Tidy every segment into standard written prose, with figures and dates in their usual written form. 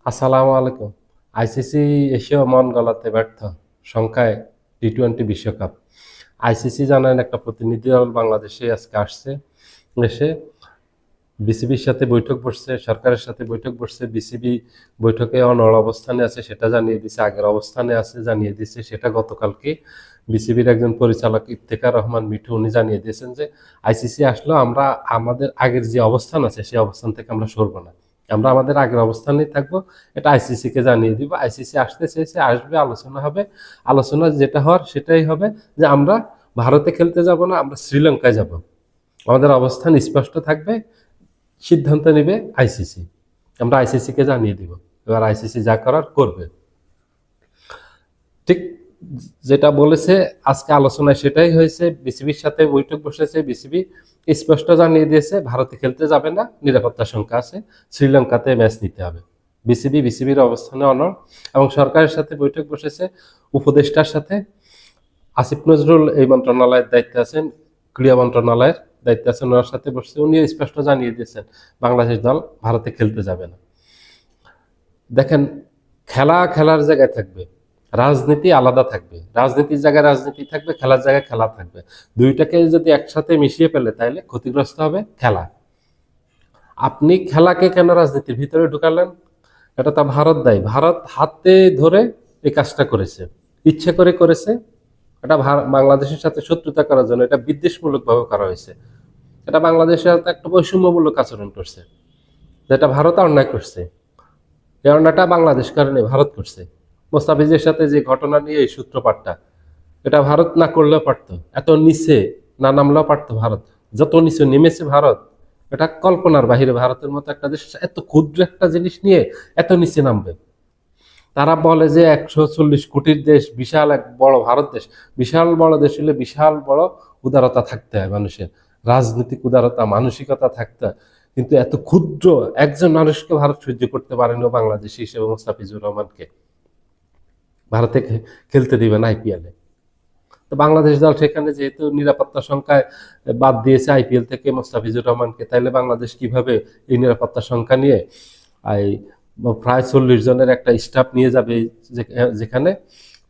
আসসালামু আলাইকুম। আইসিসি এসেও মন গলাতে ব্যর্থ সংখ্যায় টি-20 বিশ্বকাপ। আইসিসি জানেন একটা প্রতিনিধি দল বাংলাদেশে আজকে আসছে, এসে বিসিবির সাথে বৈঠক বসছে, সরকারের সাথে বৈঠক বসছে। বিসিবি বৈঠকে অনড় অবস্থানে আছে সেটা জানিয়ে দিছে, আগের অবস্থানে আছে জানিয়ে দিছে। সেটা গতকালকে বিসিবির একজন পরিচালক ইফতেখার রহমান মিঠু উনি জানিয়ে দিয়েছেন যে আইসিসি আসলেও আমরা আমাদের আগের যে অবস্থান আছে সেই অবস্থান থেকে আমরা সরব না, আমরা আমাদের আগের অবস্থানেই থাকবো। এটা আইসিসি কে জানিয়ে দিব। আইসিসি আসতে চেয়েছে, আসবে, আলোচনা হবে। আলোচনা যেটা হওয়ার সেটাই হবে যে আমরা ভারতে খেলতে যাব না, আমরা শ্রীলঙ্কায় যাব। আমাদের অবস্থান স্পষ্ট থাকবে, সিদ্ধান্ত নেবে আইসিসি। আমরা আইসিসি কে জানিয়ে দিব, এবার আইসিসি যা করার করবে। ঠিক যেটা বলেছে আজকে আলোচনায় সেটাই হয়েছে। বিসিবির সাথে বৈঠক বসেছে, বিসিবি স্পষ্ট জানিয়ে দিয়েছে ভারতে খেলতে যাবে না, নিরাপত্তা শঙ্কা আছে, শ্রীলঙ্কাতে ম্যাচ নিতে হবে। বিসিবির অবস্থানে অনড়। এবং সরকারের সাথে বৈঠক বসেছে, উপদেষ্টার সাথে। আসিফ নজরুল এই মন্ত্রণালয়ের দায়িত্বে আছেন, ক্রীড়া মন্ত্রণালয়ের দায়িত্বে আছেন, ওনার সাথে বসছে। উনিও স্পষ্ট জানিয়ে দিয়েছেন বাংলাদেশ দল ভারতে খেলতে যাবে না। দেখেন, খেলার জায়গায় থাকবে, রাজনীতি আলাদা থাকবে। রাজনীতির জায়গায় রাজনীতি থাকবে, খেলার জায়গায় খেলা থাকবে। দুইটাকে যদি একসাথে মিশিয়ে ফেলে তাহলে ক্ষতিগ্রস্ত হবে খেলা। আপনি খেলাকে কেন রাজনীতির ভিতরে ঢুকালেন? এটা তা ভারত দায়ী। ভারত হাতে ধরে এই কাজটা করেছে, ইচ্ছে করে করেছে। এটা বাংলাদেশের সাথে শত্রুতা করার জন্য, এটা বিদ্বেষমূলক ভাবে করা হয়েছে। এটা বাংলাদেশের সাথে একটা বৈষম্যমূলক আচরণ করছে, যেটা ভারত অন্যায় করছে। এই অন্যায়টা বাংলাদেশ কারণে ভারত করছে। মোস্তাফিজের সাথে যে ঘটনা নিয়ে এই সূত্রপাতটা, এটা ভারত না করলেও পারতো, এত নিচে না নামলেও পারতো ভারত। যত নিচে নেমেছে ভারত, এটা কল্পনার বাহিরে। ভারতের মতো একটা দেশ এত ক্ষুদ্র একটা জিনিস নিয়ে এত নিচে নামবে। তারা বলে যে 140 কোটির দেশ, বিশাল এক বড় ভারত দেশ। বিশাল বড় দেশ হলে বিশাল বড় উদারতা থাকতে হয় মানুষের, রাজনৈতিক উদারতা, মানসিকতা থাকতে হয়। কিন্তু এত ক্ষুদ্র একজন মানুষকে ভারত সহ্য করতে পারেনি বাংলাদেশি হিসেবে মোস্তাফিজুর রহমানকে। ভারতে খেলতে দিবে না আইপিএলে। তো বাংলাদেশ দল সেখানে যেহেতু নিরাপত্তা সংখ্যায় বাদ দিয়েছে আইপিএল থেকে মোস্তাফিজুর রহমানকে, তাইলে বাংলাদেশ কিভাবে এই নিরাপত্তা সংখ্যা নিয়ে এই প্রায় 40 জনের একটা স্টাফ নিয়ে যাবে, যেখানে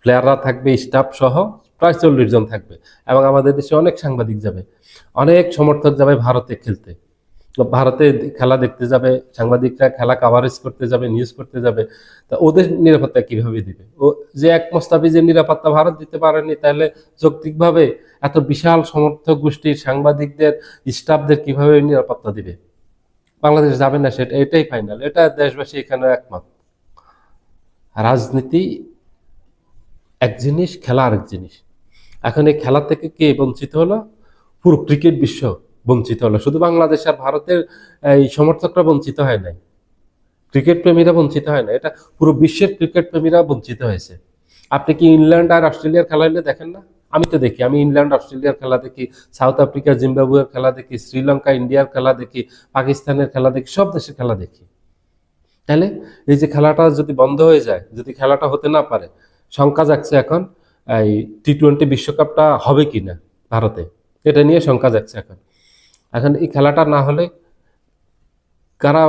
প্লেয়াররা থাকবে, স্টাফ সহ প্রায় 40 জন থাকবে। এবং আমাদের দেশে অনেক সাংবাদিক যাবে, অনেক সমর্থক যাবে ভারতে খেলতে, ভারতে খেলা দেখতে যাবে। সাংবাদিকরা খেলা কাভারেজ করতে যাবে, নিউজ করতে যাবে। তা ওদের নিরাপত্তা কিভাবে দিবে? ও যে এক মোস্তাফিজের নিরাপত্তা ভারত দিতে পারেনি, তাহলে যৌক্তিকভাবে এত বিশাল সমর্থক গোষ্ঠীর সাংবাদিকদের, স্টাফদের কিভাবে নিরাপত্তা দিবে? বাংলাদেশ যাবে না, সেটা এটাই ফাইনাল। এটা দেশবাসী এখানে একমত। রাজনীতি এক জিনিস, খেলা আরেক জিনিস। এখন এই খেলা থেকে কে বঞ্চিত হলো? পুরো ক্রিকেট বিশ্ব বঞ্চিত হলো। শুধু বাংলাদেশ আর ভারতের এই সমর্থকরা বঞ্চিত হয় নাই, ক্রিকেট প্রেমীরা বঞ্চিত হয় না, এটা পুরো বিশ্বের ক্রিকেট প্রেমীরা বঞ্চিত হয়েছে। আপনি কি ইংল্যান্ড আর অস্ট্রেলিয়ার খেলা হলে দেখেন না? আমি তো দেখি, আমি ইংল্যান্ড অস্ট্রেলিয়ার খেলা দেখি, সাউথ আফ্রিকা জিম্বাবুয়ের খেলা দেখি, শ্রীলঙ্কা ইন্ডিয়ার খেলা দেখি, পাকিস্তানের খেলা দেখি, সব দেশের খেলা দেখি। তাহলে এই যে খেলাটা যদি বন্ধ হয়ে যায়, যদি খেলাটা হতে না পারে, শঙ্কা যাচ্ছে এখন এই টি-20 বিশ্বকাপটা হবে কিনা ভারতে, এটা নিয়ে শঙ্কা যাচ্ছে এখন। এখন এই খেলাটা না হলে কারা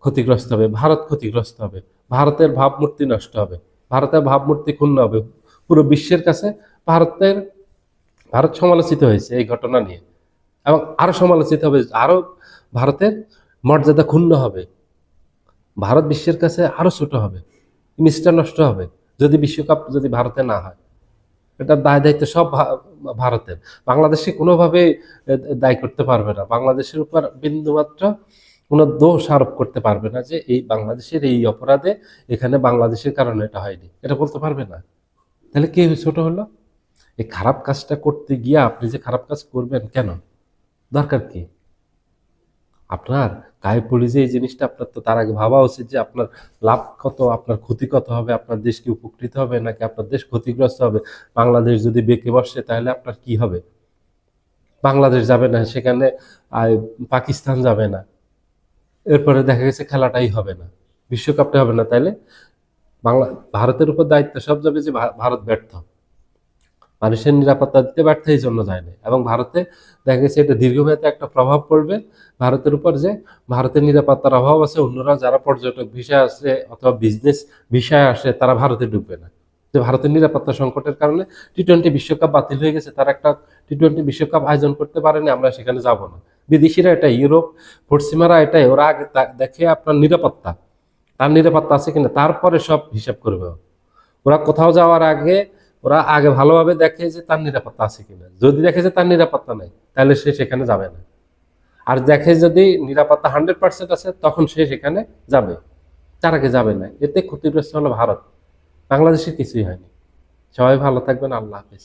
ক্ষতিগ্রস্ত হবে? ভারত ক্ষতিগ্রস্ত হবে, ভারতের ভাবমূর্তি নষ্ট হবে, ভারতের ভাবমূর্তি ক্ষুণ্ণ হবে। পুরো বিশ্বের কাছে ভারতের ভারত সমালোচিত হয়েছে এই ঘটনা নিয়ে, এবং আরো সমালোচিত হবে, আরো ভারতের মর্যাদা ক্ষুণ্ণ হবে, ভারত বিশ্বের কাছে আরো ছোট হবে, ইমেজটা নষ্ট হবে যদি বিশ্বকাপ যদি ভারতে না হয়। এটা দায় দায়িত্ব সব ভারতের। বাংলাদেশে কোনোভাবে দায়ী করতে পারবে না, বাংলাদেশের উপর বিন্দুমাত্র কোনো দোষ আরোপ করতে পারবে না যে এই বাংলাদেশের এই অপরাধে, এখানে বাংলাদেশের কারণে এটা হয়নি, এটা বলতে পারবে না। তাহলে কে ছোট হলো? এই খারাপ কাজটা করতে গিয়ে আপনি যে খারাপ কাজ করবেন কেন? দরকার কি? আপনার গায়ে পড়ে যে এই জিনিসটা, আপনার তো তার আগে ভাবা উচিত যে আপনার লাভ কত, আপনার ক্ষতি কত হবে, আপনার দেশ কি উপকৃত হবে নাকি আপনার দেশ ক্ষতিগ্রস্ত হবে। বাংলাদেশ যদি বেঁকে বসে তাহলে আপনার কি হবে? বাংলাদেশ যাবে না সেখানে, পাকিস্তান যাবে না, এরপরে দেখা গেছে খেলাটাই হবে না, বিশ্বকাপটা হবে না, তাইলে বাংলা ভারতের উপর দায়িত্ব সব যাবে যে ভারত ব্যর্থ। মানুষের নিরাপত্তা দিতে ব্যর্থ এই জন্য যায় না। এবং ভারতে দেখা গেছে এটা দীর্ঘমেয়াদে একটা প্রভাব পড়বে ভারতের উপর, যে ভারতের নিরাপত্তার অভাব আছে, অন্যরা যারা পর্যটক ভিসায় আসে অথবা বিজনেস ভিসায় আসে তারা ভারতে ঢুকবে না। যে ভারতের নিরাপত্তা সংকটের কারণে টি-20 বিশ্বকাপ বাতিল হয়ে গেছে, তারা একটা টি-20 বিশ্বকাপ আয়োজন করতে পারেনি, আমরা সেখানে যাব না। বিদেশিরা এটাই, ইউরোপ পশ্চিমারা এটাই, ওরা আগে দেখে আপনার নিরাপত্তা, তার নিরাপত্তা আছে কিনা, তারপরে সব হিসাব করবে। ওরা কোথাও যাওয়ার আগে ওরা আগে ভালোভাবে দেখে যে তার নিরাপত্তা আছে কিনা। যদি দেখে যে তার নিরাপত্তা নাই, তাহলে সে সেখানে যাবে না। আর দেখে যদি নিরাপত্তা 100% আছে, তখন সে সেখানে যাবে, তার আগে যাবে না। এতে ক্ষতিগ্রস্ত হলো ভারত, বাংলাদেশের কিছুই হয়নি। সবাই ভালো থাকবেন, আল্লাহ হাফেজ।